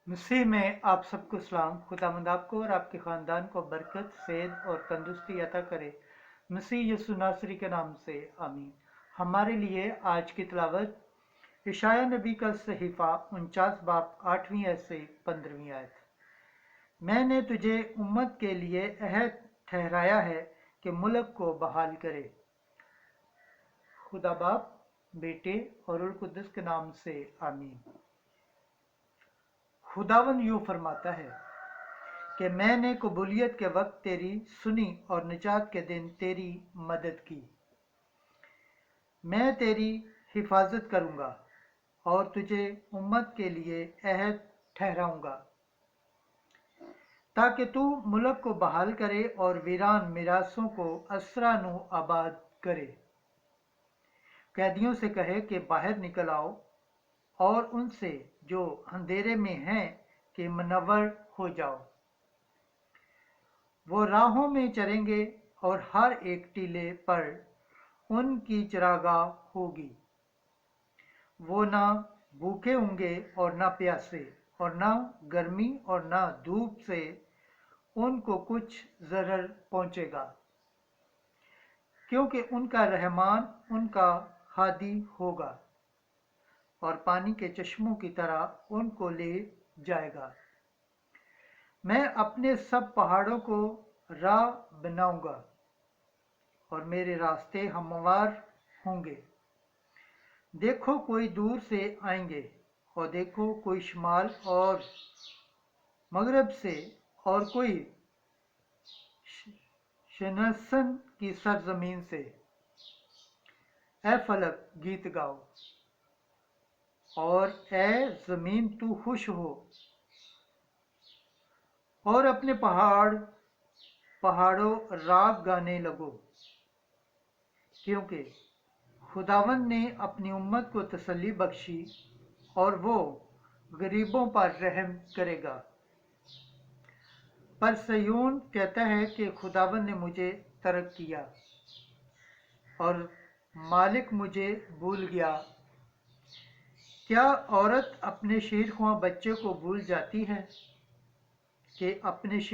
मसीह में आप सबको सलाम। खुदावंद आपको और आपके ख़ानदान को बरकत, सेहत और तंदुरुस्ती अता करे। मसीह यीशु नासरी के नाम से आमीन। हमारे लिए आज की तिलावत इशाया नबी का सहीफ़ा 49 बाब 8वीं आयत से 15वीं आयत। मैंने तुझे उम्मत के लिए अहद ठहराया है कि मुल्क को बहाल करे। खुदा बाप, बेटे और रूह कुद्दुस के नाम से आमीन। खुदावन यूं फरमाता है कि मैंने कबूलियत के वक्त तेरी सुनी और निजात के दिन तेरी मदद की। मैं तेरी हिफाजत करूंगा और तुझे उम्मत के लिए अहद ठहराऊंगा, ताकि तू मुल्क को बहाल करे और वीरान मिरासों को असरा नु आबाद करे। कैदियों से कहे कि बाहर निकल आओ और उनसे जो अंधेरे में हैं कि मुनव्वर हो जाओ। वो राहों में चरेंगे और हर एक टीले पर उनकी चरागाह होगी। वो ना भूखे होंगे और ना प्यासे, और ना गर्मी और ना धूप से उनको कुछ जरर पहुंचेगा, क्योंकि उनका रहमान उनका हादी होगा और पानी के चश्मों की तरह उनको ले जाएगा। मैं अपने सब पहाड़ों को राह बनाऊंगा और मेरे रास्ते हमवार होंगे। देखो कोई दूर से आएंगे और देखो कोई शुमाल और मगरब से, और कोई शनसन की सरजमीन से। ए फलक गीत गाओ और ए जमीन तू खुश हो, और अपने पहाड़ों राग गाने लगो, क्योंकि खुदावंद ने अपनी उम्मत को तसल्ली बख्शी और वो गरीबों पर रहम करेगा। पर सयून कहता है कि खुदावंद ने मुझे तर्क किया और मालिक मुझे भूल गया। क्या औरत अपने शीरख्वां बच्चे को भूल जाती है कि अपने